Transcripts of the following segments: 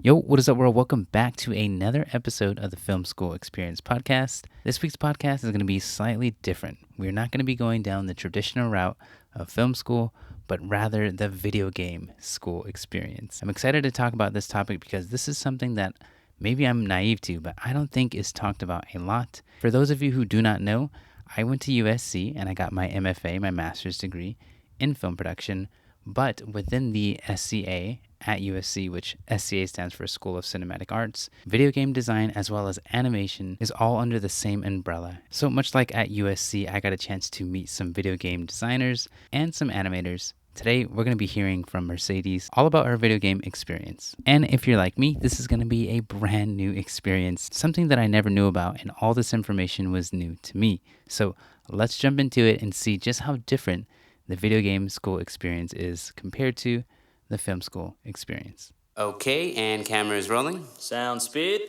Yo, what is up, world? Welcome back to another episode of the Film School Experience podcast. This week's podcast is going to be slightly different. We're not going to be going down the traditional route of film school, but rather the video game school experience. I'm excited to talk about this topic because this is something that maybe I'm naive to, but I don't think is talked about a lot. For those of you who do not know, I went to USC and I got my MFA, my master's degree in film production, but within the SCA at USC, which SCA stands for School of Cinematic Arts, video game design as well as animation is all under the same umbrella. So much like at USC, I got a chance to meet some video game designers and some animators. Today, we're going to be hearing from Mercedes all about her video game experience. And if you're like me, this is going to be a brand new experience, something that I never knew about, and all this information was new to me. So let's jump into it and see just how different the video game school experience is compared to the film school experience. Okay, and camera is rolling. Sound speed.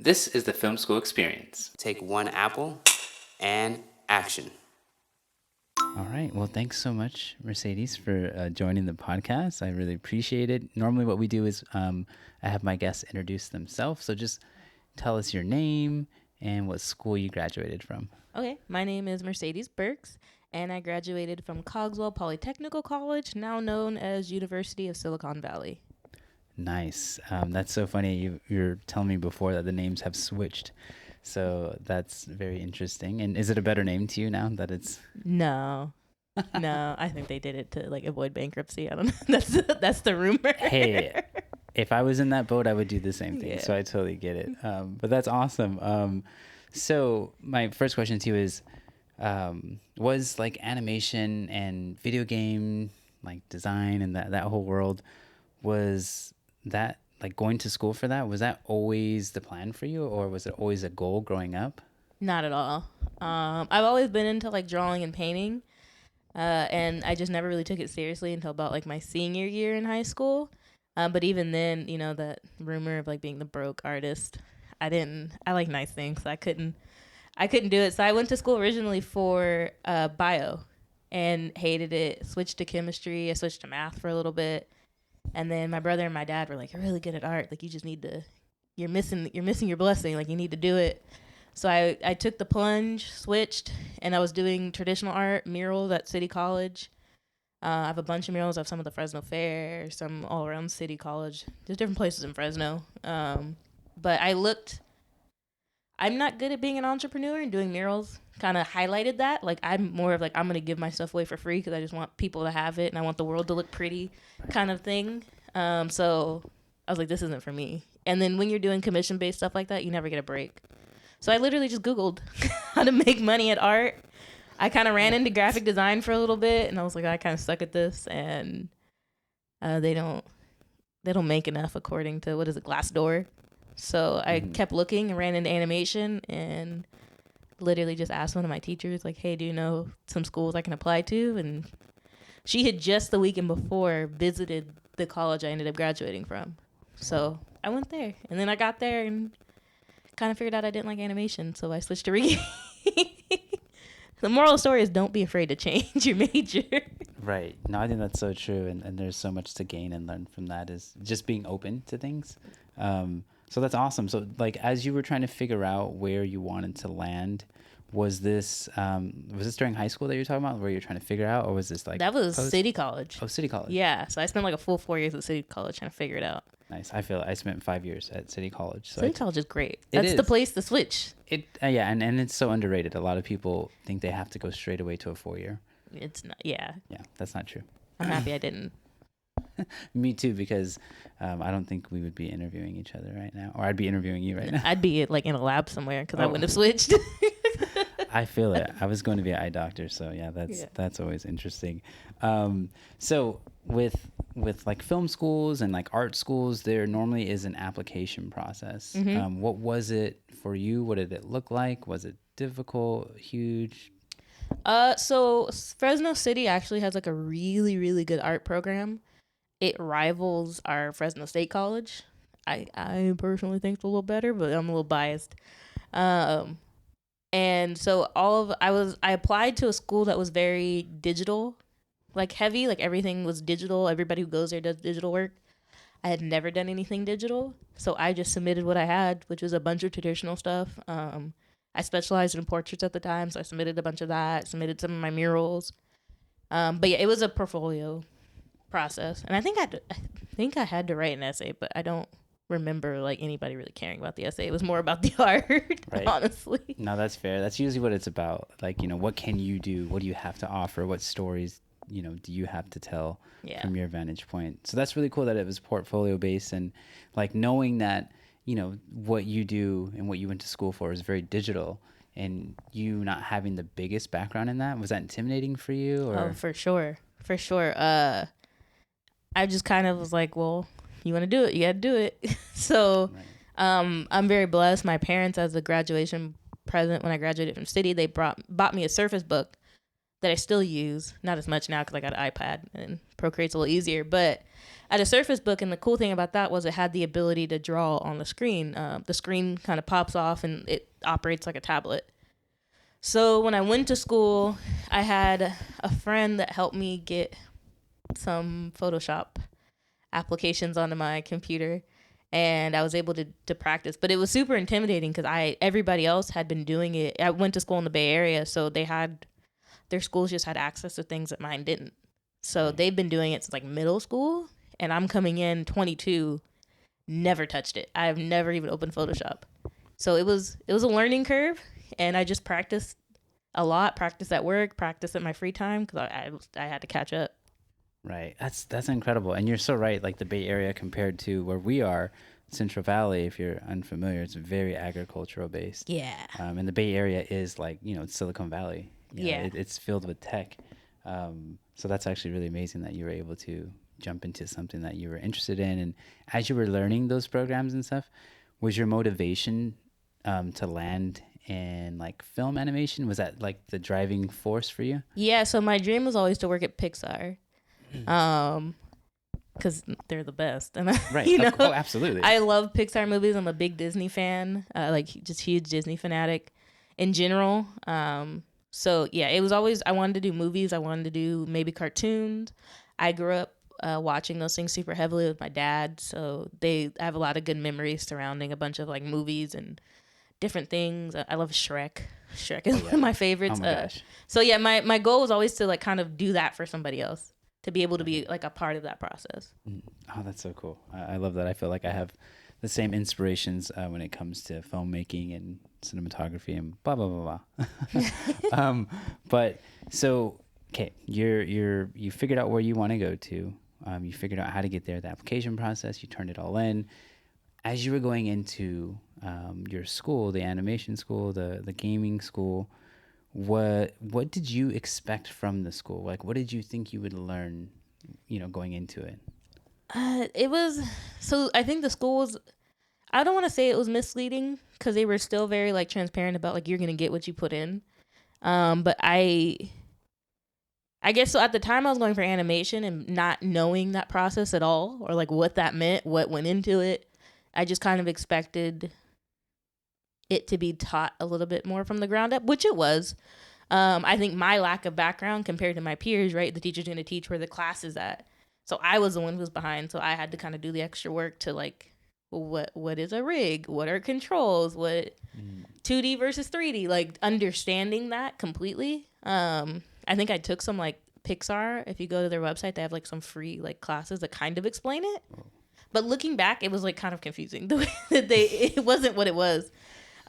This is the film school experience. Take one apple and action. All right. Well, thanks so much, Mercedes, for joining the podcast. I really appreciate it. Normally what we do is I have my guests introduce themselves. So just tell us your name and what school you graduated from. Okay. My name is Mercedes Burks, and I graduated from Cogswell Polytechnical College, now known as University of Silicon Valley. Nice. That's so funny. You're telling me before that the names have switched. So that's very interesting. And is it a better name to you now that it's... No, I think they did it to avoid bankruptcy. I don't know. That's the rumor. Hey, if I was in that boat, I would do the same thing. Yeah. So I totally get it. But that's awesome. So my first question to you is, was animation and video game design and that whole world, was that going to school for that, was that always the plan for you, or was it always a goal growing up? Not at all. I've always been into drawing and painting, and I just never really took it seriously until about my senior year in high school. But even then, that rumor of being the broke artist, I like nice things. So I couldn't do it. So I went to school originally for bio and hated it. Switched to chemistry. I switched to math for a little bit. And then my brother and my dad were you're really good at art. You just need to, you're missing your blessing. You need to do it. So I took the plunge, switched, and I was doing traditional art, murals at City College. I have a bunch of murals. I have some of the Fresno Fair, some all around City College. There's different places in Fresno. But I'm not good at being an entrepreneur, and doing murals kind of highlighted that. I'm more of I'm going to give my stuff away for free because I just want people to have it and I want the world to look pretty kind of thing. So I was this isn't for me. And then when you're doing commission-based stuff like that, you never get a break. So I literally just Googled how to make money at art. I kind of ran into graphic design for a little bit, and I was I kind of suck at this, and they don't make enough according to, Glassdoor. So I kept looking and ran into animation and literally just asked one of my teachers, hey, do you know some schools I can apply to? And she had just the weekend before visited the college I ended up graduating from. So I went there, and then I got there and kind of figured out I didn't like animation, so I switched to rigging. The moral of the story is don't be afraid to change your major. Right. No, I think that's so true. And there's so much to gain and learn from that, is just being open to things. So that's awesome. So as you were trying to figure out where you wanted to land, was this during high school that you were talking about, where you're trying to figure out, or was this that was City College? Oh, City College. Yeah. So I spent a full 4 years at City College trying to figure it out. Nice. I feel I spent 5 years at City College. So City College is great. That's the place to switch. Yeah, and it's so underrated. A lot of people think they have to go straight away to a 4-year. It's not. Yeah. Yeah, that's not true. I'm happy I didn't. Me too, because I don't think we would be interviewing each other right now, or I'd be interviewing you right now. I'd be in a lab somewhere because I wouldn't have switched. I feel it. I was going to be an eye doctor, so yeah, that's always interesting. So with film schools and art schools, there normally is an application process. Mm-hmm. What was it for you? What did it look like? Was it difficult? Huge? So Fresno City actually has a really, really good art program. It rivals our Fresno State College. I personally think it's a little better, but I'm a little biased. And so I applied to a school that was very digital, heavy, everything was digital. Everybody who goes there does digital work. I had never done anything digital, so I just submitted what I had, which was a bunch of traditional stuff. I specialized in portraits at the time, so I submitted a bunch of that, submitted some of my murals. But yeah, it was a portfolio process, and I had to write an essay, but I don't remember like anybody really caring about the essay. It was more about the art, Right. honestly. No, that's fair. That's usually what it's about. Like, what can you do? What do you have to offer? What stories, do you have to tell Yeah. from your vantage point? So that's really cool that it was portfolio based, and like knowing that, what you do and what you went to school for is very digital, and you not having the biggest background in that, was that intimidating for you, or? Oh, for sure. For sure. I just kind of was like, well, you want to do it, you got to do it. So, Right. I'm very blessed. My parents, as a graduation present when I graduated from City, they bought me a Surface Book that I still use. Not as much now because I got an iPad and Procreate's a little easier. But I had a Surface Book, and the cool thing about that was it had the ability to draw on the screen. The screen kind of pops off and it operates like a tablet. So when I went to school, I had a friend that helped me get some Photoshop applications onto my computer, and I was able to practice. But it was super intimidating because everybody else had been doing it. I went to school in the Bay Area, so their schools just had access to things that mine didn't. So they've been doing it since like middle school, and I'm coming in 22, never touched it. I have never even opened Photoshop. So it was a learning curve, and I just practiced a lot. Practice at work, practice at my free time because I had to catch up. Right. That's incredible. And you're so right. Like the Bay Area compared to where we are, Central Valley, if you're unfamiliar, it's very agricultural based. Yeah. And the Bay Area is like, it's Silicon Valley. Yeah. It's filled with tech. So that's actually really amazing that you were able to jump into something that you were interested in. And as you were learning those programs and stuff, was your motivation to land in like film animation? Was that like the driving force for you? Yeah, so my dream was always to work at Pixar. Because they're the best, and Right. Oh, absolutely. I love Pixar movies. I'm a big Disney fan, like just huge Disney fanatic in general. So yeah, it was always I wanted to do movies. I wanted to do maybe cartoons. I grew up watching those things super heavily with my dad, so I have a lot of good memories surrounding a bunch of like movies and different things. I love Shrek. Shrek is one of my favorites. Oh my gosh. So yeah, my goal was always to like kind of do that for somebody else, to be able to be like a part of that process. Oh, that's so cool. I love that. I feel like I have the same inspirations when it comes to filmmaking and cinematography and blah, blah, blah, blah. But so, okay, you figured out where you want to go to. You figured out how to get there, the application process, you turned it all in. As you were going into your school, the animation school, the gaming school, what did you expect from the school? Like, what did you think you would learn, going into it? It was so I think the school was, I don't want to say it was misleading because they were still very like transparent about like you're gonna get what you put in. But I guess so at the time I was going for animation and not knowing that process at all or like what that meant, what went into it. I just kind of expected it to be taught a little bit more from the ground up, which it was. I think my lack of background compared to my peers, right? The teacher's going to teach where the class is at. So I was the one who was behind. So I had to kind of do the extra work to like, what is a rig? What are controls? What 2D versus 3D? Like understanding that completely. I think I took some like Pixar. If you go to their website, they have like some free like classes that kind of explain it. But looking back, it was like kind of confusing the way that it wasn't what it was.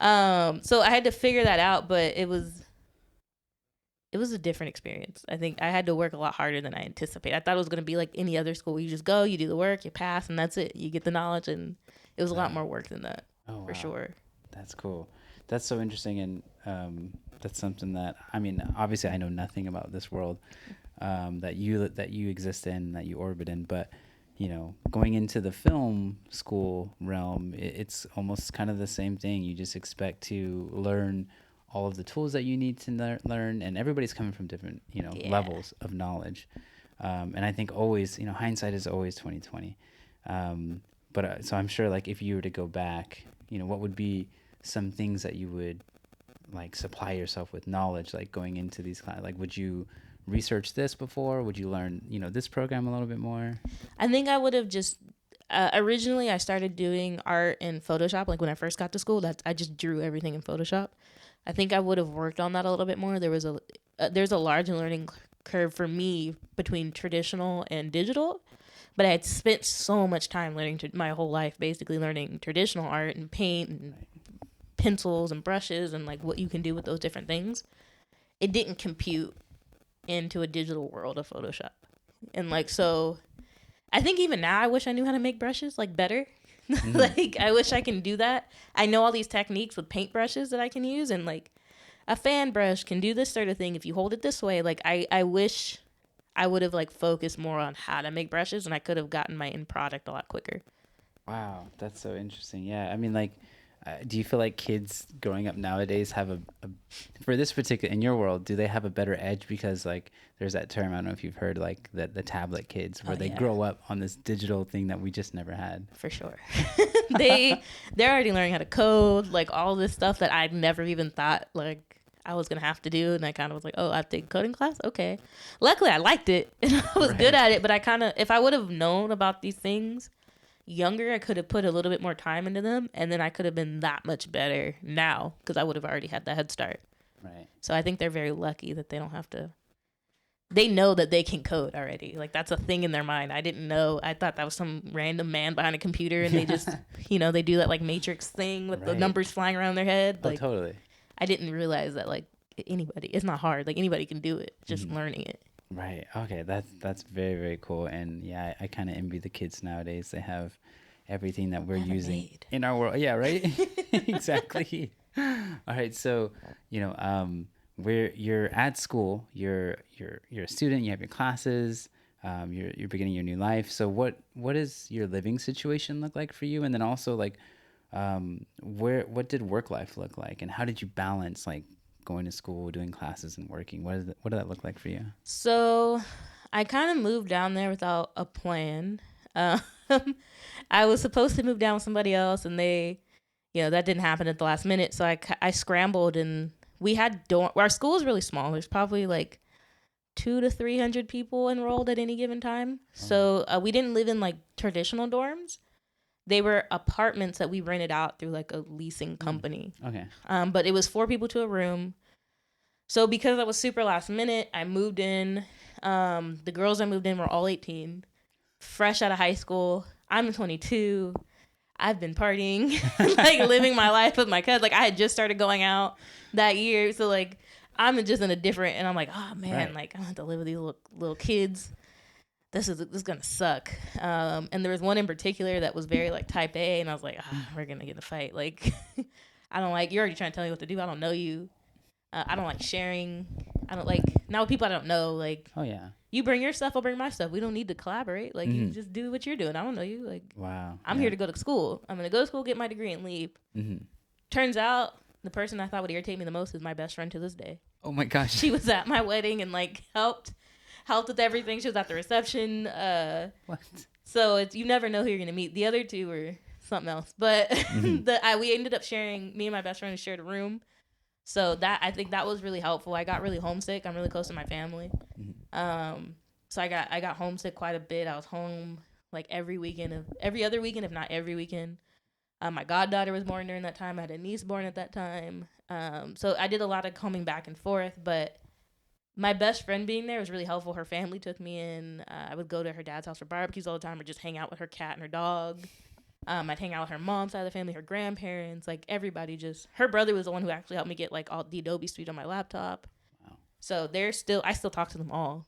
So I had to figure that out, but it was a different experience. I think I had to work a lot harder than I anticipated. I thought it was going to be like any other school. You just go, you do the work, you pass, and that's it. You get the knowledge, and it was a lot more work than that, for sure. That's cool. That's so interesting, and that's something that, I mean, obviously I know nothing about this world that you exist in, that you orbit in, but going into the film school realm, it's almost kind of the same thing. You just expect to learn all of the tools that you need to learn, and everybody's coming from different, levels of knowledge. And I think always, hindsight is always 20/20. But so I'm sure, like, if you were to go back, what would be some things that you would like supply yourself with knowledge, like going into these classes? Like, would you research this before? Would you learn, this program a little bit more? I think I would have just Originally, I started doing art in Photoshop. Like when I first got to school, I just drew everything in Photoshop. I think I would have worked on that a little bit more. There's a large learning curve for me between traditional and digital, but I had spent so much time learning my whole life basically learning traditional art and paint and pencils and brushes and like what you can do with those different things. It didn't compute into a digital world of Photoshop. And like, so I think even now I wish I knew how to make brushes like better. Like I wish I can do that. I know all these techniques with paint brushes that I can use, and like a fan brush can do this sort of thing if you hold it this way. Like I wish I would have like focused more on how to make brushes, and I could have gotten my end product a lot quicker. Wow, that's so interesting. Yeah, I mean, like, do you feel like kids growing up nowadays have a for this particular, in your world, do they have a better edge because like there's that term, I don't know if you've heard, like the tablet kids, where they grow up on this digital thing that we just never had. For sure. They're already learning how to code, like all this stuff that I never even thought like I was gonna have to do, and I kind of was like, oh, I have to take coding class, okay. Luckily, I liked it and I was good at it, but I kind of, if I would have known about these things younger, I could have put a little bit more time into them, and then I could have been that much better now because I would have already had that head start. Right. So I think they're very lucky that they don't have to. They know that they can code already. Like that's a thing in their mind. I didn't know. I thought that was some random man behind a computer, and they just, they do that like Matrix thing with the numbers flying around their head. Like, oh, totally. I didn't realize that like anybody, it's not hard. Like anybody can do it. Just learning it. Right. Okay. That's very, very cool. And yeah, I kind of envy the kids nowadays. They have everything that we're using in our world. Yeah. Right. Exactly. All right. So, you're at school, you're a student, you have your classes, you're beginning your new life. So what does your living situation look like for you? And then also like, what did work life look like, and how did you balance like going to school, doing classes, and working? What did that look like for you? So I kind of moved down there without a plan. I was supposed to move down with somebody else, and they, that didn't happen at the last minute. So I scrambled, and we had our school is really small. There's probably like 200 to 300 people enrolled at any given time. So we didn't live in like traditional dorms. They were apartments that we rented out through like a leasing company. Okay. But it was 4 people to a room. So because I was super last minute, I moved in. The girls I moved in were all 18, fresh out of high school. I'm 22. I've been partying, like living my life with my cousin. Like I had just started going out that year. So like I'm just in a different, and I'm like, oh man, like I have to live with these little kids. This is gonna suck. And there was one in particular that was very like type A, and I was like, we're gonna get in a fight. Like I don't like, you're already trying to tell me what to do. I don't know you. I don't like sharing. I don't like, now with people I don't know, like, oh yeah, you bring your stuff, I'll bring my stuff. We don't need to collaborate. Like you just do what you're doing. I don't know you. Like, wow, I'm here to go to school. I'm gonna go to school, get my degree, and leave. Turns out the person I thought would irritate me the most is my best friend to this day. Oh my gosh. She was at my wedding and like helped with everything. She was at the reception. What? So you never know who you're gonna meet. The other two were something else, but we ended up sharing. Me and my best friend shared a room. So that, I think that was really helpful. I got really homesick. I'm really close to my family. So I got homesick quite a bit. I was home like every other weekend, if not every weekend. My goddaughter was born during that time. I had a niece born at that time. So I did a lot of coming back and forth, but my best friend being there was really helpful. Her family took me in. I would go to her dad's house for barbecues all the time, or just hang out with her cat and her dog. I'd hang out with her mom's side of the family, her grandparents, like everybody. Her brother was the one who actually helped me get like all the Adobe Suite on my laptop. Wow. So I still talk to them all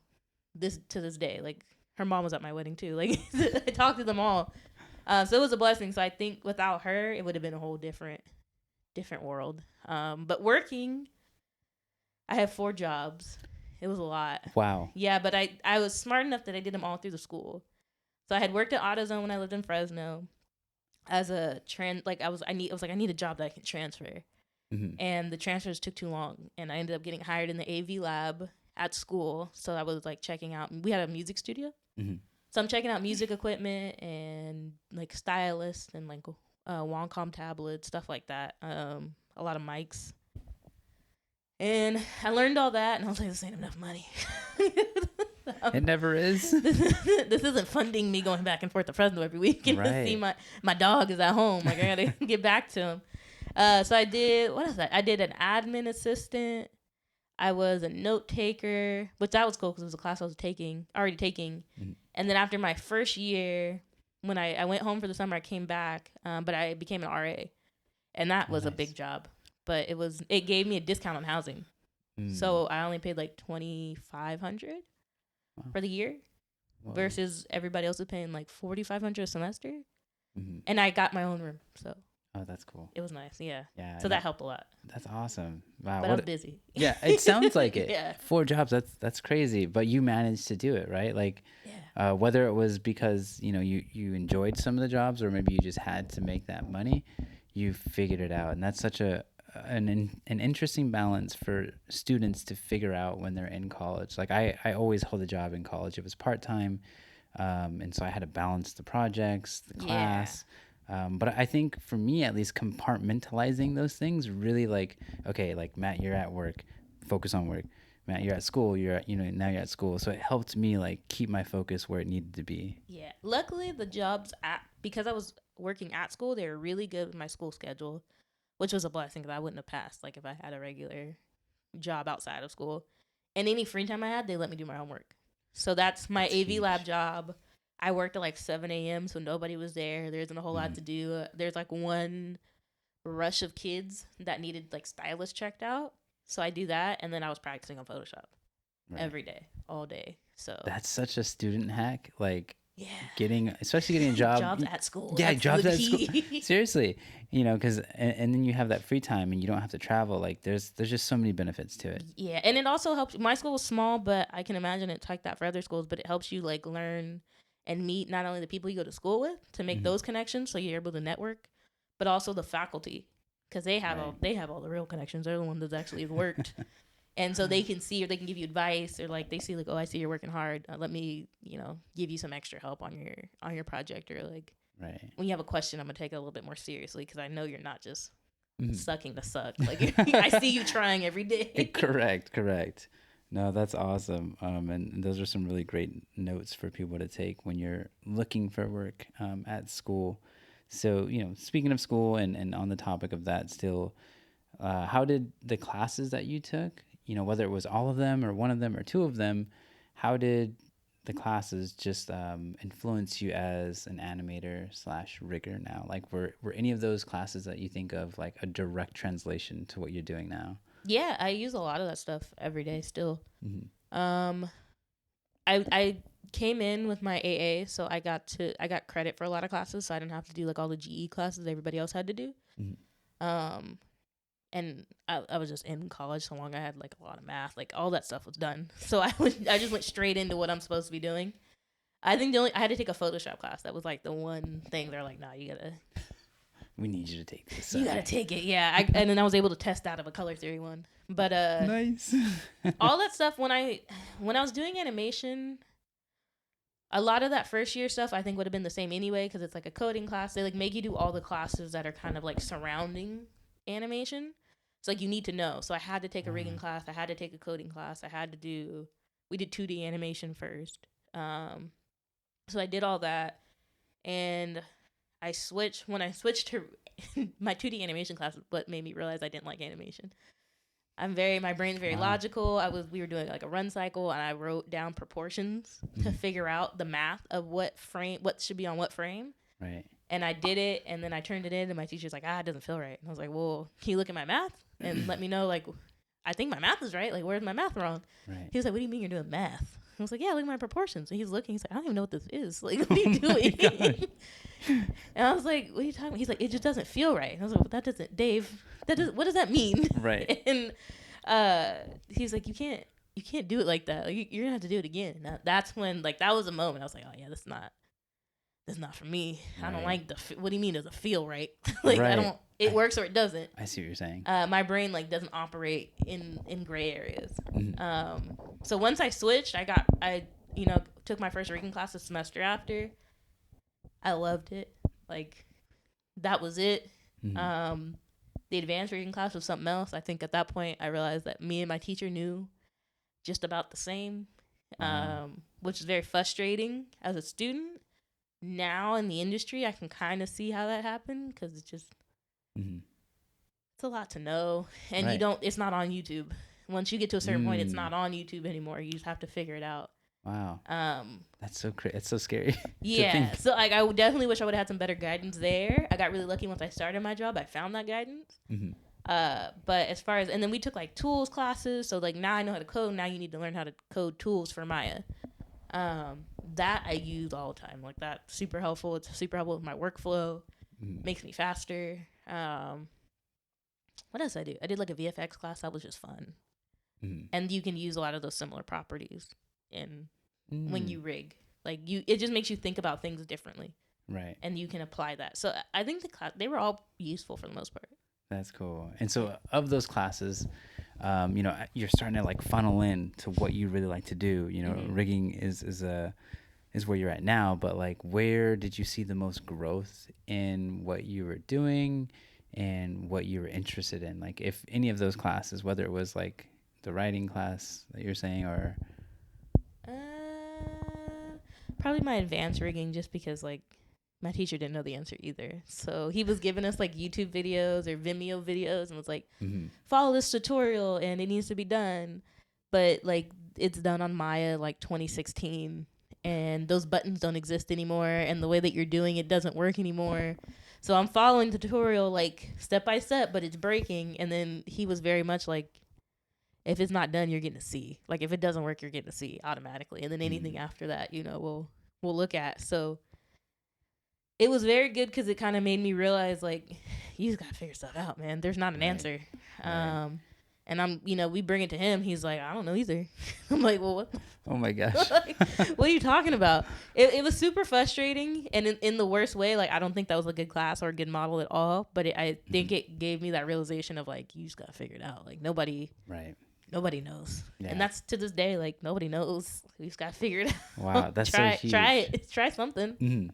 to this day. Like her mom was at my wedding too. Like I talked to them all. So it was a blessing. So I think without her, it would have been a whole different world. But working, I have 4 jobs. It was a lot. Wow. Yeah, but I was smart enough that I did them all through the school. So I had worked at AutoZone when I lived in Fresno as a I need a job that I can transfer. And the transfers took too long, and I ended up getting hired in the AV lab at school. So I was like checking out, we had a music studio. So I'm checking out music equipment and like stylists and like Wacom tablets, stuff like that. A lot of mics. And I learned all that, and I was like, this ain't enough money. It never is. This isn't funding me going back and forth to Fresno every week and to see my dog is at home. Like, I gotta get back to him. So I did, what is that? I did an admin assistant. I was a note taker, which that was cool because it was a class I was already taking. Mm-hmm. And then after my first year, when I went home for the summer, I came back, but I became an RA, and that was a big job. But it gave me a discount on housing, so I only paid like $2,500 for the year, versus everybody else is paying like $4,500 a semester, and I got my own room, so. Oh, that's cool. It was nice, yeah. Yeah. So that helped a lot. That's awesome. Wow. But I was busy. Yeah, it sounds like it. Yeah. 4 jobs. That's crazy. But you managed to do it, right? Like, whether it was because you enjoyed some of the jobs, or maybe you just had to make that money, you figured it out, and that's such an interesting balance for students to figure out when they're in college. Like I always held a job in college. It was part-time, and so I had to balance the projects, the class. But I think for me, at least, compartmentalizing those things really, like, okay, like, Matt, you're at work, focus on work. Matt, you're at school, now you're at school. So it helped me, like, keep my focus where it needed to be. Yeah. Luckily, the jobs because I was working at school, they were really good with my school schedule, which was a blessing because I wouldn't have passed, like, if I had a regular job outside of school. And any free time I had, they let me do my homework. So that's my AV huge. Lab job. I worked at like 7 a.m. so nobody was there. There isn't a whole lot to do. There's like one rush of kids that needed like stylists checked out. So I do that, and then I was practicing on Photoshop every day, all day. So that's such a student hack. Like, yeah, especially getting a job. Jobs at school. Yeah, jobs at school. Seriously, because and then you have that free time and you don't have to travel. Like, there's just so many benefits to it. Yeah, and it also helps. My school was small, but I can imagine it's like that for other schools. But it helps you like learn and meet not only the people you go to school with to make those connections, so you're able to network, but also the faculty, because they have all the real connections. They're the ones that actually worked, and so they can see, or they can give you advice, or like they see like, oh, I see you're working hard. Let me give you some extra help on your project, or like when you have a question, I'm gonna take it a little bit more seriously because I know you're not just sucking to suck. Like I see you trying every day. Correct. No, that's awesome. And those are some really great notes for people to take when you're looking for work at school. So, speaking of school and on the topic of that still, how did the classes that you took, whether it was all of them or one of them or two of them, how did the classes just influence you as an animator / rigger now? Like, were any of those classes that you think of like a direct translation to what you're doing now? Yeah, I use a lot of that stuff every day still. I came in with my AA, so I got credit for a lot of classes, so I didn't have to do like all the GE classes everybody else had to do. And I was just in college so long, I had like a lot of math, like all that stuff was done. So I just went straight into what I'm supposed to be doing. I think I had to take a Photoshop class. That was like the one thing they're like, nah, we need you to take this. You gotta take it, yeah. And then I was able to test out of a color theory one. But nice. all that stuff when I was doing animation, a lot of that first year stuff I think would have been the same anyway because it's like a coding class. They like make you do all the classes that are kind of like surrounding animation. It's like you need to know. So I had to take a rigging class. I had to take a coding class. We did 2D animation first. So I did all that, and when I switched to my 2D animation class, what made me realize I didn't like animation. My brain's very logical. We were doing like a run cycle, and I wrote down proportions to figure out the math of what should be on what frame. Right. And I did it, and then I turned it in, and my teacher's like, it doesn't feel right. And I was like, well, can you look at my math and let me know, like, I think my math is right. Like, where's my math wrong? Right. He was like, what do you mean you're doing math? I was like, yeah, look at my proportions. And he's looking. He's like, I don't even know what this is. Like, what are you doing? And I was like, what are you talking about? He's like, it just doesn't feel right. And I was like, what does that mean? Right. And he's like, you can't do it like that. Like, you're gonna have to do it again. Now, that's when, like, that was a moment. I was like, oh yeah, that's not for me. Right. I don't like what do you mean does it feel right? Like, right. It works or it doesn't. I see what you're saying. My brain like doesn't operate in gray areas. So once I switched, I took my first rigging class the semester after. I loved it. Like, that was it. The advanced rigging class was something else. I think at that point I realized that me and my teacher knew just about the same. which is very frustrating as a student. Now in the industry, I can kind of see how that happened because it's just it's a lot to know, and you don't. It's not on YouTube. Once you get to a certain point, it's not on YouTube anymore. You just have to figure it out. Wow. That's so it's so scary. Yeah. So like, I definitely wish I would have had some better guidance there. I got really lucky once I started my job. I found that guidance. But as far as, and then we took like tools classes. So like now I know how to code. Now you need to learn how to code tools for Maya. That I use all the time. Like that's super helpful. It's super helpful with my workflow. Makes me faster. What else I do? I did like a VFX class. That was just fun. And you can use a lot of those similar properties in when you rig. Like it just makes you think about things differently. Right. And you can apply that. So I think they were all useful for the most part. That's cool. And so of those classes, you're starting to like funnel in to what you really like to do. Rigging is where you're at now, but like where did you see the most growth in what you were doing and what you were interested in? Like if any of those classes, whether it was like the writing class that you're saying or probably my advanced rigging, just because like my teacher didn't know the answer either. So he was giving us like YouTube videos or Vimeo videos and was like, follow this tutorial and it needs to be done. But like it's done on Maya like 2016 and those buttons don't exist anymore. And the way that you're doing it doesn't work anymore. So I'm following the tutorial like step by step, but it's breaking. And then he was very much like, if it's not done, you're getting a C. Like if it doesn't work, you're getting a C automatically. And then anything after that, we'll look at. So it was very good because it kind of made me realize like, you just got to figure stuff out, man. There's not an answer. And we bring it to him. He's like, I don't know either. I'm like, well, what? Oh my gosh. Like, what are you talking about? It was super frustrating. And in the worst way, like, I don't think that was a good class or a good model at all. But I think it gave me that realization of like, you just got to figure it out. Like nobody knows. Yeah. And that's to this day, like nobody knows. We just got to figure it out. Wow. That's so huge. Try it. Try something.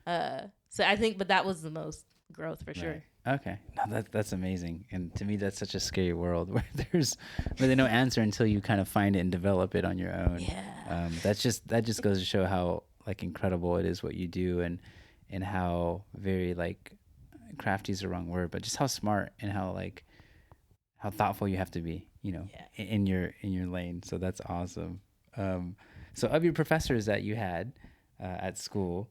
So I think, but that was the most growth for sure. Okay. No, that's amazing. And to me, that's such a scary world where there's no answer until you kind of find it and develop it on your own. Yeah. That just goes to show how like incredible it is what you do and how very like crafty is the wrong word, but just how smart and how thoughtful you have to be, in your lane. So that's awesome. So of your professors that you had at school,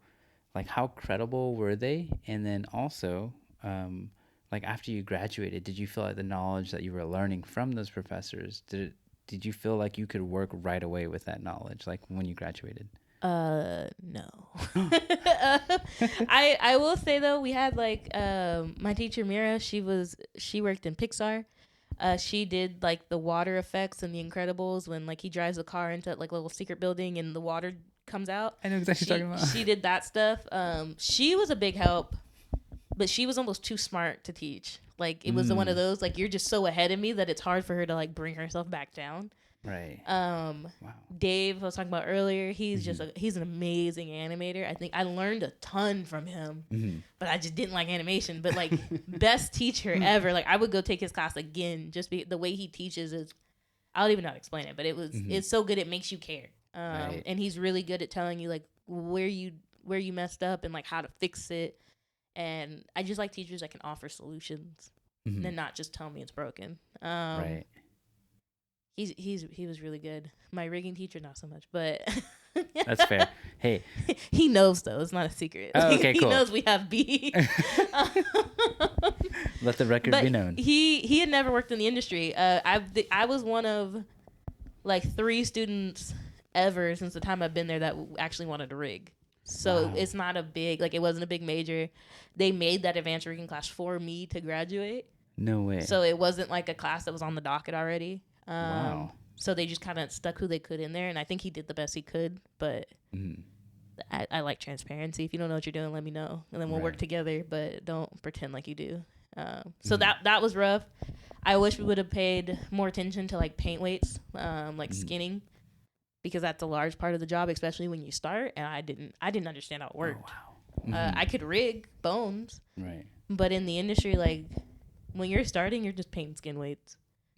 like how credible were they? And then also, like after you graduated, did you feel like the knowledge that you were learning from those professors, did you feel like you could work right away with that knowledge, like when you graduated? No. I will say though, we had like my teacher Mira, she worked in Pixar. She did like the water effects in The Incredibles when like he drives the car into like a little secret building and the water comes out. I know exactly what you're talking about. She did that stuff. She was a big help, but she was almost too smart to teach. Like it was one of those like you're just so ahead of me that it's hard for her to like bring herself back down. Right. Wow. Dave I was talking about earlier, he's just he's an amazing animator. I think I learned a ton from him, but I just didn't like animation. But like best teacher ever. Like I would go take his class again. Just the way he teaches is, I don't even know how to explain it, but it's so good it makes you care. And he's really good at telling you like where you messed up and like how to fix it. And I just like teachers that can offer solutions and not just tell me it's broken. Right. He was really good. My rigging teacher, not so much, but that's fair. Hey, he knows though. It's not a secret. Oh, okay, cool. He knows we have B. Let the record be known. He had never worked in the industry. I was one of like 3 students ever since the time I've been there that actually wanted to rig. So it's not a big, like it wasn't a big major. They made that advanced rigging class for me to graduate. No way. So it wasn't like a class that was on the docket already. Wow. So they just kind of stuck who they could in there, and I think he did the best he could. But I like transparency. If you don't know what you're doing, let me know, and then we'll work together. But don't pretend like you do. So that was rough. I wish we would have paid more attention to like paint weights, like skinning, because that's a large part of the job, especially when you start. And I didn't understand how it worked. Oh, wow. I could rig bones, Right. but in the industry, like when you're starting, you're just painting skin weights.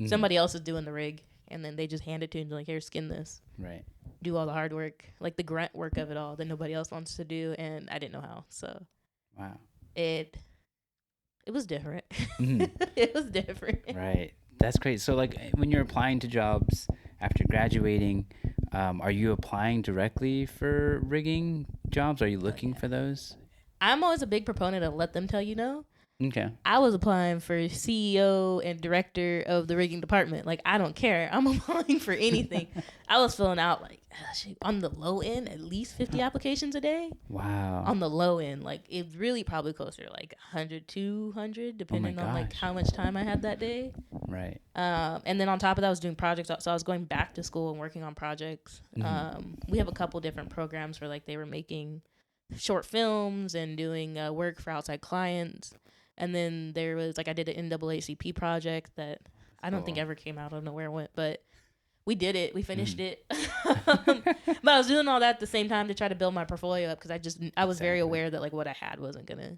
Somebody else is doing the rig, and then they just hand it to you and like, here, skin this. Right. do all the hard work, like the grunt work of it all that nobody else wants to do, and I didn't know how. So Wow. it was different. Mhm. It was different. Right. That's great. So, like, when you're applying to jobs after graduating, are you applying directly for rigging jobs? Are you looking for those? I'm always a big proponent of let them tell you no. Okay. I was applying for CEO and director of the rigging department. Like, I don't care. I'm applying for anything. I was filling out, like, on the low end, at least 50 applications a day. Wow. On the low end. Like, it's really probably closer to, like, 100, 200, depending on, like, gosh. how much time I had that day. Right. And then on top of that, I was doing projects. So I was going back to school and working on projects. We have a couple different programs where, like, they were making short films and doing work for outside clients. And then there was, like, I did an NAACP project that I don't think ever came out. I don't know where it went, but we did it. We finished it. But I was doing all that at the same time to try to build my portfolio up because I was very aware that, like, what I had wasn't going to,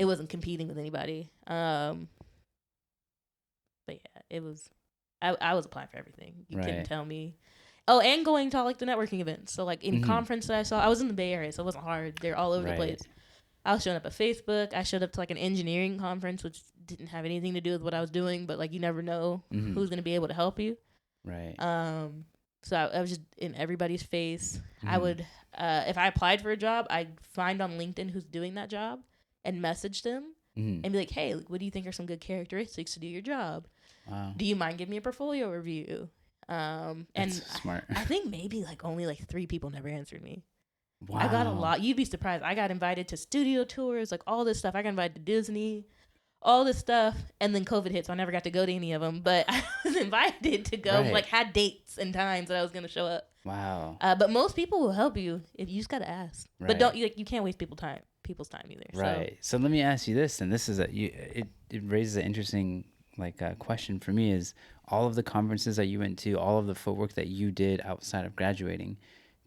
it wasn't competing with anybody. But yeah, it was, I was applying for everything. You couldn't tell me. Oh, and going to all, like, the networking events. So, like, in conference that I saw, I was in the Bay Area, so it wasn't hard. They're all over the place. I was showing up at Facebook. I showed up to, like, an engineering conference, which didn't have anything to do with what I was doing, but, like, you never know who's going to be able to help you. Right. So I was just in everybody's face. I would, if I applied for a job, I'd find on LinkedIn who's doing that job and message them and be like, hey, what do you think are some good characteristics to do your job? Wow. Do you mind giving me a portfolio review? And That's smart. I think maybe, like, only, like, 3 people never answered me. Wow. I got a lot. You'd be surprised. I got invited to studio tours, like, all this stuff. I got invited to Disney, all this stuff. And then COVID hit, so I never got to go to any of them. But I was invited to go, like, had dates and times that I was going to show up. Wow. But most people will help you if you just got to ask. Right. But don't, you can't waste people's time either. Right. So let me ask you this, and this is it raises an interesting, like, question for me is all of the conferences that you went to, all of the footwork that you did outside of graduating,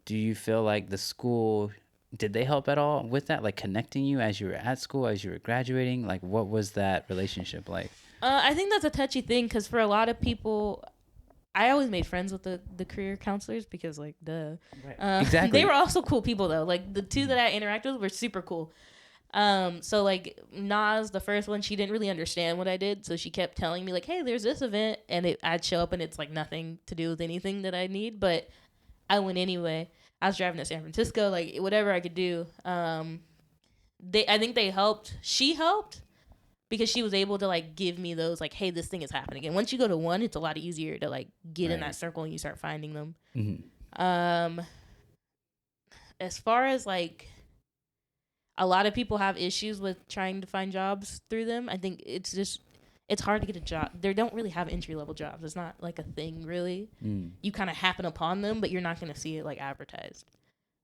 do you feel like the school, did they help at all with that? Like, connecting you as you were at school, as you were graduating? Like, what was that relationship like? I think that's a touchy thing because for a lot of people, I always made friends with the career counselors because, like, exactly. They were also cool people, though. Like, the 2 that I interacted with were super cool. So, like, Nas, the first one, she didn't really understand what I did, so she kept telling me, like, hey, there's this event, and I'd show up and it's, like, nothing to do with anything that I need, but I went anyway. I was driving to San Francisco, like, whatever I could do. I think they helped. She helped because she was able to, like, give me those, like, hey, this thing is happening. And once you go to one, it's a lot easier to, like, get in that circle and you start finding them. As far as, like, a lot of people have issues with trying to find jobs through them. I think it's hard to get a job. They don't really have entry-level jobs. It's not, like, a thing, really. You kind of happen upon them, but you're not going to see it, like, advertised.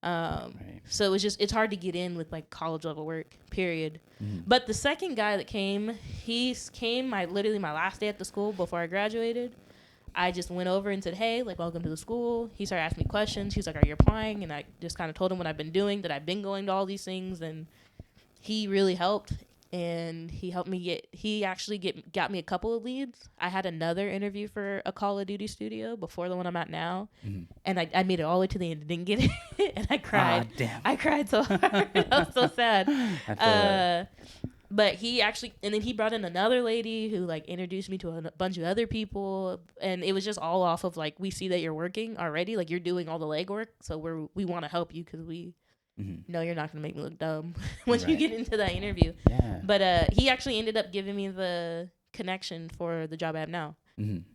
So it's hard to get in with, like, college-level work, period. But the second guy that came, literally my last day at the school before I graduated. I just went over and said, hey, like, welcome to the school. He started asking me questions. He's like, are you applying? And I just kind of told him what I've been doing, that I've been going to all these things. And he really helped. And he helped me got me a couple of leads. I had another interview for a Call of Duty studio before the one I'm at now. And I made it all the way to the end and didn't get it. And I cried. Damn. I cried so hard. I was so sad. But and then he brought in another lady who, like, introduced me to a bunch of other people. And it was just all off of, like, we see that you're working already. Like, you're doing all the legwork. So we want to help you because we know you're not going to make me look dumb once you get into that interview. Yeah. But he actually ended up giving me the connection for the job I have now.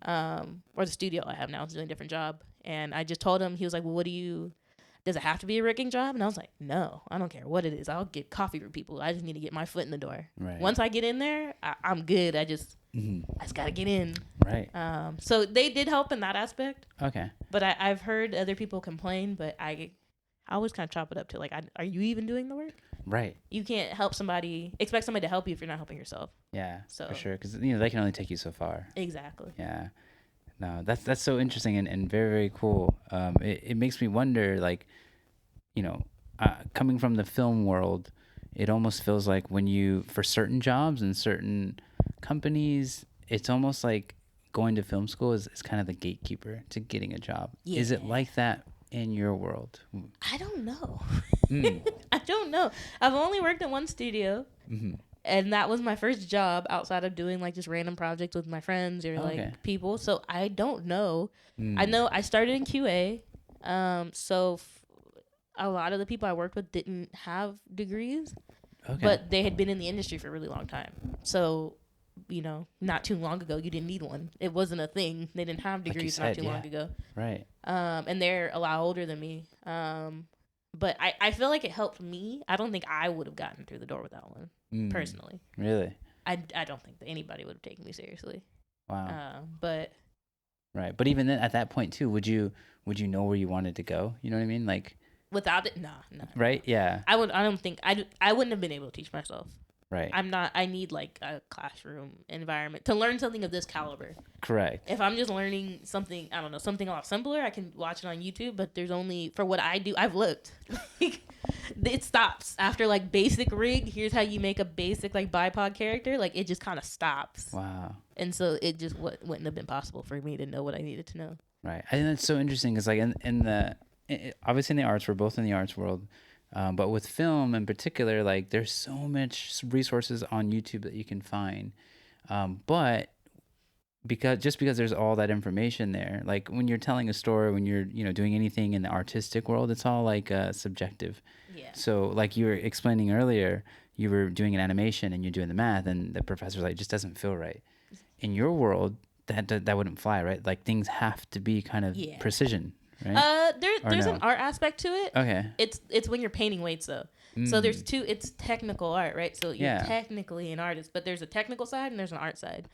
Or the studio I have now. It's doing a different job. And I just told him, he was like, well, does it have to be a rigging job? And I was like, no, I don't care what it is. I'll get coffee for people. I just need to get my foot in the door. Right. Once I get in there, I'm good. I just got to get in. Right. So they did help in that aspect. Okay. But I've heard other people complain, but I always kind of chop it up to, like, are you even doing the work? Right. You can't expect somebody to help you if you're not helping yourself. Yeah, so, for sure. Because, they can only take you so far. Exactly. Yeah. No, that's so interesting and very, very cool. It makes me wonder, like, coming from the film world, it almost feels like for certain jobs and certain companies, it's almost like going to film school is kind of the gatekeeper to getting a job. Yeah. Is it like that in your world? I don't know. Mm. I don't know. I've only worked at one studio. Mm-hmm. And that was my first job outside of doing like just random projects with my friends or Okay. like people. So I don't know. I Mm. know I started in QA. A lot of the people I worked with didn't have degrees, Okay. but they had been in the industry for a really long time. So, not too long ago, you didn't need one. It wasn't a thing. They didn't have Like you degrees said, not too yeah. long ago. Right. And they're a lot older than me. But I feel like it helped me. I don't think I would have gotten through the door without one, personally. Really? I don't think that anybody would have taken me seriously. Wow. But Right. But even then, at that point too, would you know where you wanted to go? You know what I mean? Like, without it, nah. right? Yeah. I don't think I wouldn't have been able to teach myself. Right. I need like a classroom environment to learn something of this caliber. Correct. If I'm just learning something, I don't know, something a lot simpler, I can watch it on YouTube, but there's only, for what I do, I've looked. It stops after like basic rig. Here's how you make a basic like bipod character. Like it just kind of stops. Wow. And so it just wouldn't have been possible for me to know what I needed to know. Right. I think that's so interesting because like obviously in the arts, we're both in the arts world. But with film in particular, like there's so much resources on YouTube that you can find. But because there's all that information there, like when you're telling a story, when you're, doing anything in the artistic world, it's all like subjective. Yeah. So like you were explaining earlier, you were doing an animation and you're doing the math and the professor's like, it just doesn't feel right. In your world, that wouldn't fly, right? Like things have to be kind of precision. Right? There's an art aspect to it. Okay. It's when you're painting weights though. So there's two. It's technical art, right? So you're technically an artist, but there's a technical side and there's an art side.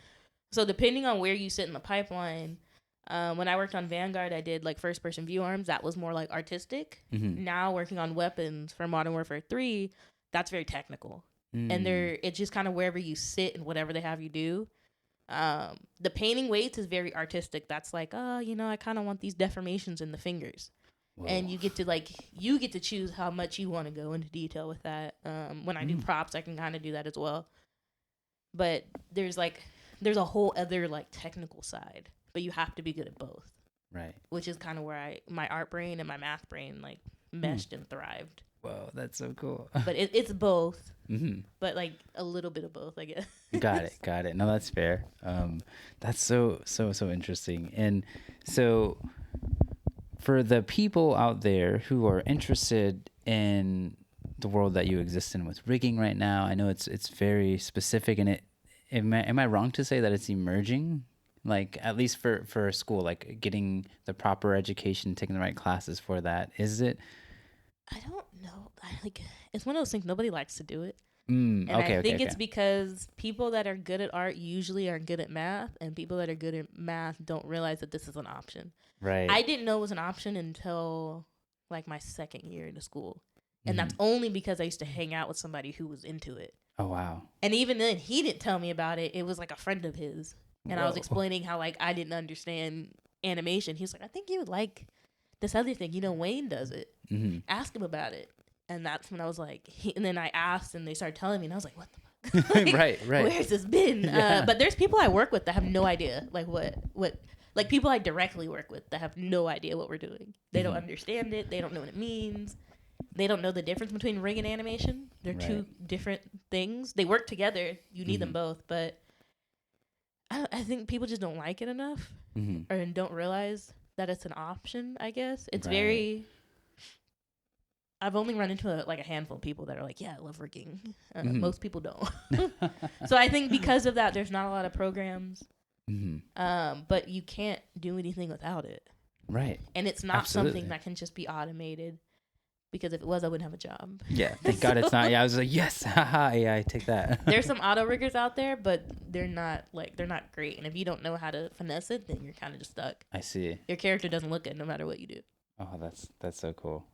So depending on where you sit in the pipeline, when I worked on Vanguard, I did like first person view arms. That was more like artistic. Mm-hmm. Now working on weapons for Modern Warfare 3, that's very technical. And it's just kind of wherever you sit and whatever they have you do. The painting weights is very artistic. That's like, I kind of want these deformations in the fingers. Whoa. And you get to choose how much you want to go into detail with that. When I do props, I can kind of do that as well. But there's a whole other like technical side, but you have to be good at both. Right. Which is kind of where my art brain and my math brain like meshed and thrived. Whoa, that's so cool. But it's both, but like a little bit of both, I guess. Got it. No, that's fair. That's so interesting. And so for the people out there who are interested in the world that you exist in with rigging right now, I know it's very specific, and am I wrong to say that it's emerging? Like at least for a school, like getting the proper education, taking the right classes for that. Is it? I don't know. It's one of those things, nobody likes to do it. I think it's because people that are good at art usually are good at math, and people that are good at math don't realize that this is an option. Right. I didn't know it was an option until like my second year into school. And that's only because I used to hang out with somebody who was into it. Oh, wow. And even then, he didn't tell me about it. It was like a friend of his. And I was explaining how like I didn't understand animation. He was like, I think you would like this other thing. Wayne does it. Ask him about it. And that's when I was like, and then I asked and they started telling me and I was like, what the fuck? Like, right. Where's this been? Yeah. But there's people I work with that have no idea like what like people I directly work with that have no idea what we're doing. They don't understand it. They don't know what it means. They don't know the difference between rig and animation. They're two different things. They work together. You need them both. But I think people just don't like it enough or don't realize that it's an option, I guess. It's very... I've only run into a handful of people that are like, yeah, I love rigging. Most people don't. So I think because of that, there's not a lot of programs. But you can't do anything without it. Right. And it's not something that can just be automated. Because if it was, I wouldn't have a job. Yeah, thank God it's not. Yeah, I was like, yes, haha, yeah, I take that. There's some auto riggers out there, but they're not great. And if you don't know how to finesse it, then you're kind of just stuck. I see. Your character doesn't look good no matter what you do. Oh, that's so cool.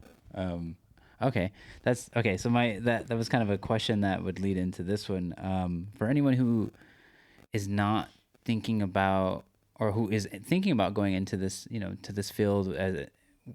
Okay, so that was kind of a question that would lead into this one. For anyone who is not thinking about or who is thinking about going into this, to this field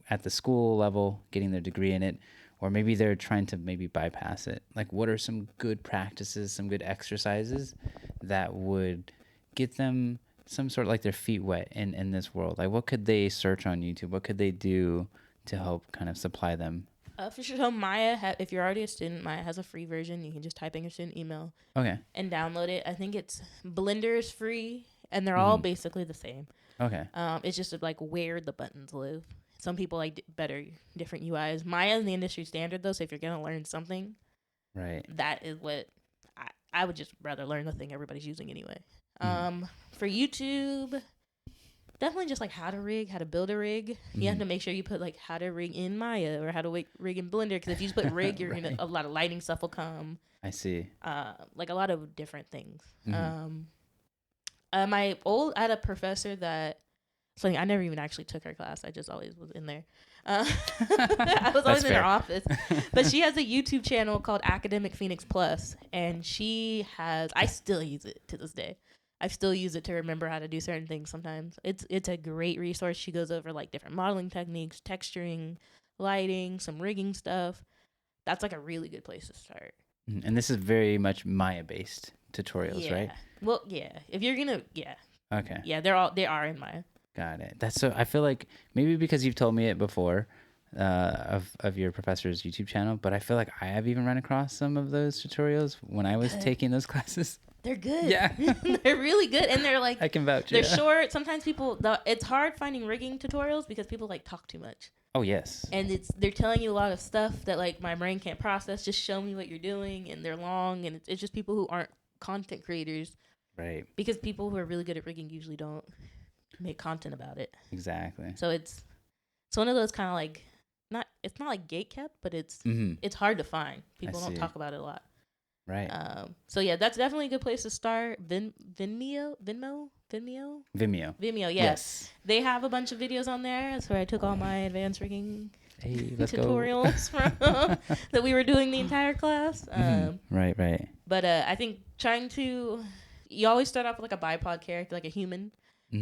at the school level, getting their degree in it, or maybe they're trying to maybe bypass it. Like, what are some good practices, some good exercises that would get them some sort of like their feet wet in this world? Like, what could they search on YouTube? What could they do to help kind of supply them? For sure. So Maya, if you're already a student, Maya has a free version. You can just type in your student email Okay. and download it. I think it's Blender is free, and they're all basically the same. Okay. It's just like where the buttons live. Some people like different UIs. Maya is the industry standard though, so if you're gonna learn something, Right. that is what I would just rather learn the thing everybody's using anyway. For YouTube, definitely just like how to build a rig. You have to make sure you put like how to rig in Maya or how to rig in Blender, because if you just put rig, you're gonna a lot of lighting stuff will come. I see. Like a lot of different things. I had a professor that. Funny, I never even actually took her class. I just always was in there. I was always in her office. But she has a YouTube channel called Academic Phoenix Plus, and I still use it to this day. I still use it to remember how to do certain things sometimes. It's a great resource. She goes over like different modeling techniques, texturing, lighting, some rigging stuff. That's like a really good place to start. And this is very much Maya-based tutorials, right? Well, yeah. If you're gonna, Okay. Yeah, they are in Maya. Got it. That's so. I feel like maybe because you've told me it before, of your professor's YouTube channel, but I feel like I have even run across some of those tutorials when I was taking those classes. They're good. Yeah. They're really good, and they're like I can vouch. They're short. Sometimes it's hard finding rigging tutorials because people like talk too much. Oh yes. And they're telling you a lot of stuff that like my brain can't process. Just show me what you're doing, and they're long, and it's just people who aren't content creators. Right. Because people who are really good at rigging usually don't make content about it. Exactly. So it's one of those kind of like it's not like gatekept, but it's hard to find. People don't talk about it a lot. Right. So yeah, that's definitely a good place to start. Vimeo. Yeah. Yes. They have a bunch of videos on there. That's where I took all my advanced rigging tutorials from that we were doing the entire class. Right. But I think you always start off with like a bipod character, like a human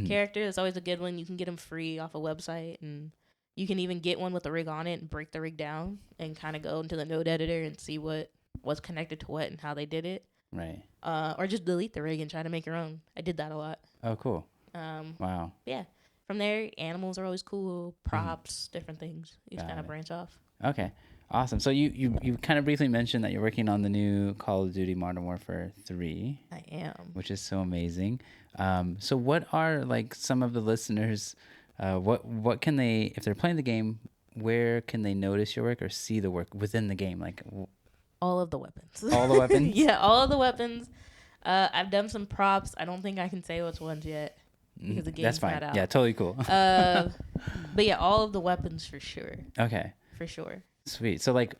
character. That's always a good one. You can get them free off a website, and you can even get one with a rig on it and break the rig down and kind of go into the node editor and see what's connected to what and how they did it. Right. Or just delete the rig and try to make your own. I did that a lot. Oh, cool. Wow. Yeah. From there, animals are always cool. Props, different things. You just kind of branch off. Okay. Awesome. So you kind of briefly mentioned that you're working on the new Call of Duty Modern Warfare 3. I am. Which is so amazing. So what are like some of the listeners, what can they, if they're playing the game, where can they notice your work or see the work within the game? Like all of the weapons. All the weapons? Yeah, all of the weapons. I've done some props. I don't think I can say which ones yet because the game's not out. Yeah, totally cool. But yeah, all of the weapons for sure. Okay. For sure. Sweet. So like,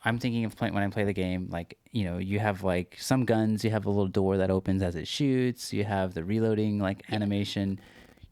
I'm thinking of when I play the game, like, you have like some guns, you have a little door that opens as it shoots. You have the reloading like animation.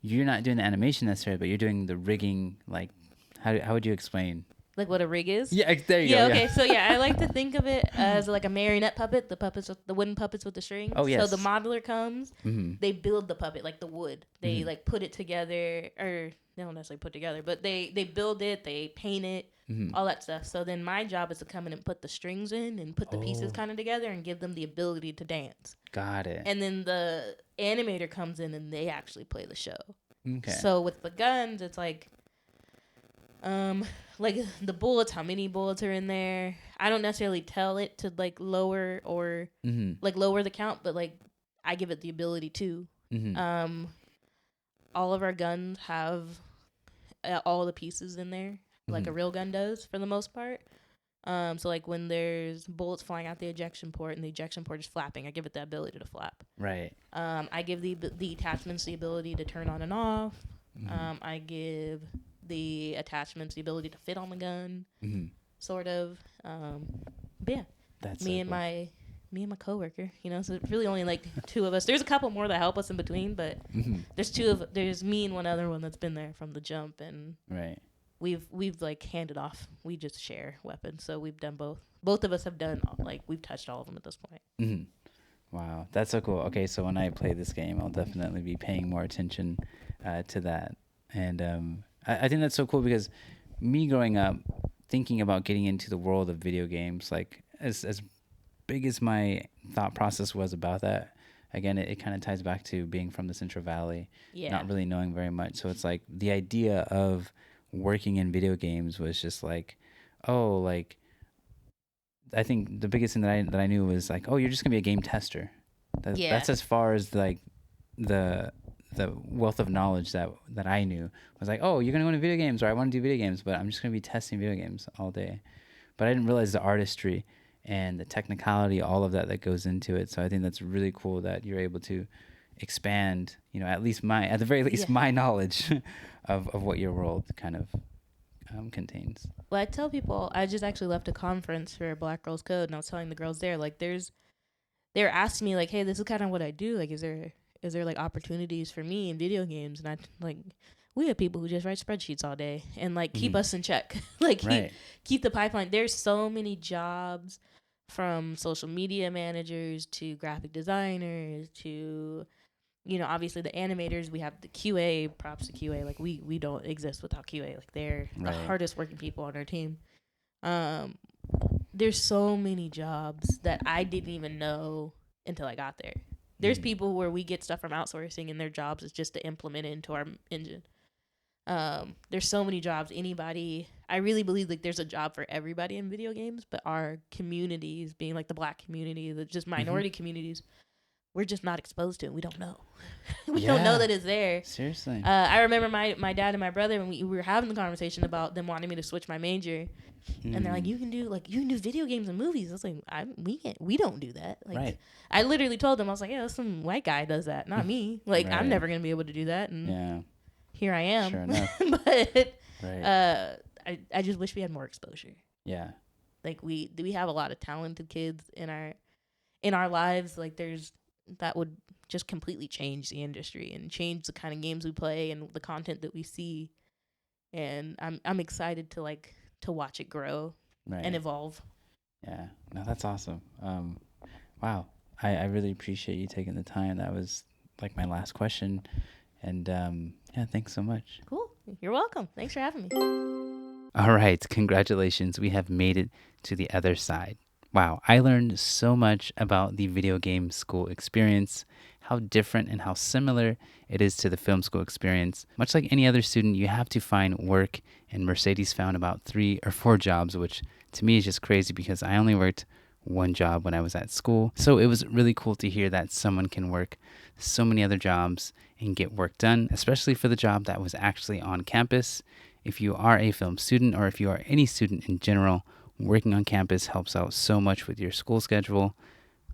You're not doing the animation necessarily, but you're doing the rigging. Like, how would you explain? Like what a rig is? Yeah, there you go. Yeah, okay. So yeah, I like to think of it as like a marionette puppet, the wooden puppets with the strings. Oh, yes. So the modeler comes, they build the puppet, like the wood. They like put it together, or they don't necessarily put it together, but they build it, they paint it, all that stuff. So then my job is to come in and put the strings in and put the pieces kind of together and give them the ability to dance. Got it. And then the animator comes in and they actually play the show. Okay. So with the guns, it's like the bullets, how many bullets are in there. I don't necessarily tell it to like lower or like lower the count, but like I give it the ability to. All of our guns have all the pieces in there, like a real gun does for the most part. So like when there's bullets flying out the ejection port and the ejection port is flapping, I give it the ability to flap. Right. I give the attachments the ability to turn on and off. I give the attachments the ability to fit on the gun, sort of. But yeah, that's me and my coworker. So it's really only like two of us. There's a couple more that help us in between, but there's me and one other one that's been there from the jump, and right. We've like handed off. We just share weapons, so we've done both. Both of us have done we've touched all of them at this point. Wow, that's so cool. Okay, so when I play this game, I'll definitely be paying more attention to that, and I think that's so cool because me growing up, thinking about getting into the world of video games, like as big as my thought process was about that, again, it kind of ties back to being from the Central Valley, not really knowing very much. So it's like the idea of working in video games was just like, oh, like I think the biggest thing that I knew was like, oh, you're just gonna be a game tester. That's as far as like the wealth of knowledge that I knew was like, oh, you're gonna go into video games, or I want to do video games, but I'm just gonna be testing video games all day. But I didn't realize the artistry and the technicality, all of that goes into it. So I think that's really cool that you're able to expand, at the very least, my knowledge of what your world kind of contains. Well, I tell people, I just actually left a conference for Black Girls Code, and I was telling the girls there, like, they were asking me, like, hey, this is kind of what I do. Like, is there like opportunities for me in video games? And I like, we have people who just write spreadsheets all day and like keep us in check, like keep the pipeline. There's so many jobs, from social media managers to graphic designers to, obviously the animators. We have the QA, props to QA. Like we don't exist without QA. Like they're the hardest working people on our team. There's so many jobs that I didn't even know until I got there. There's people where we get stuff from outsourcing and their jobs is just to implement it into our engine. There's so many jobs. I really believe like there's a job for everybody in video games, but our communities, being like the Black community, the just minority communities, we're just not exposed to it. We don't know. We don't know that it's there. Seriously. I remember my dad and my brother, when we were having the conversation about them wanting me to switch my major, and they're like, you can do video games and movies. I was like, we don't do that. Like, I literally told them, I was like, yeah, some white guy does that, not me. Like, I'm never gonna be able to do that. And here I am. Sure enough. But I just wish we had more exposure. Yeah. Like we have a lot of talented kids in our lives. Like that would just completely change the industry and change the kind of games we play and the content that we see. And I'm excited to watch it grow and evolve. Yeah. No, that's awesome. Wow. I really appreciate you taking the time. That was like my last question. And thanks so much. Cool. You're welcome. Thanks for having me. All right. Congratulations. We have made it to the other side. Wow. I learned so much about the video game school experience, how different and how similar it is to the film school experience. Much like any other student, you have to find work, and Mercedes found about 3 or 4 jobs, which to me is just crazy because I only worked one job when I was at school. So it was really cool to hear that someone can work so many other jobs and get work done, especially for the job that was actually on campus. If you are a film student, or if you are any student in general, working on campus helps out so much with your school schedule.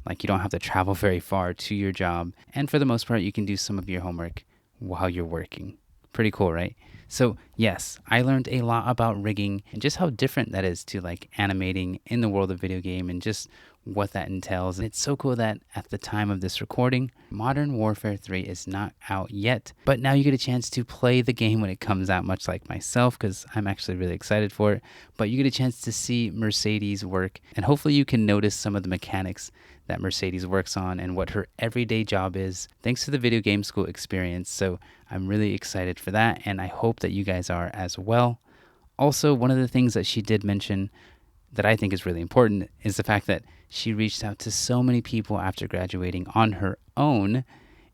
Like, you don't have to travel very far to your job. And for the most part, you can do some of your homework while you're working. Pretty cool, right? So yes, I learned a lot about rigging and just how different that is to like animating in the world of video game and just what that entails. And it's so cool that at the time of this recording, Modern Warfare 3 is not out yet, but now you get a chance to play the game when it comes out, much like myself, because I'm actually really excited for it. But you get a chance to see Mercedes work, and hopefully you can notice some of the mechanics that Mercedes works on and what her everyday job is, thanks to the video game school experience. So I'm really excited for that, and I hope that you guys are as well. Also, one of the things that she did mention that I think is really important is the fact that she reached out to so many people after graduating on her own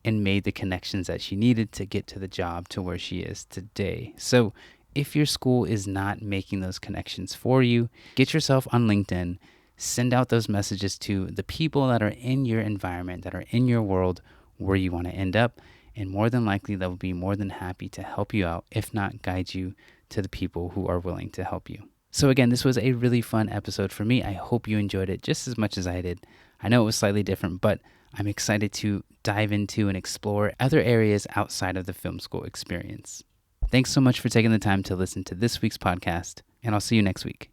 and made the connections that she needed to get to the job to where she is today. So if your school is not making those connections for you, get yourself on LinkedIn, send out those messages to the people that are in your environment, that are in your world where you want to end up, and more than likely they'll be more than happy to help you out, if not guide you to the people who are willing to help you. So again, this was a really fun episode for me. I hope you enjoyed it just as much as I did. I know it was slightly different, but I'm excited to dive into and explore other areas outside of the film school experience. Thanks so much for taking the time to listen to this week's podcast, and I'll see you next week.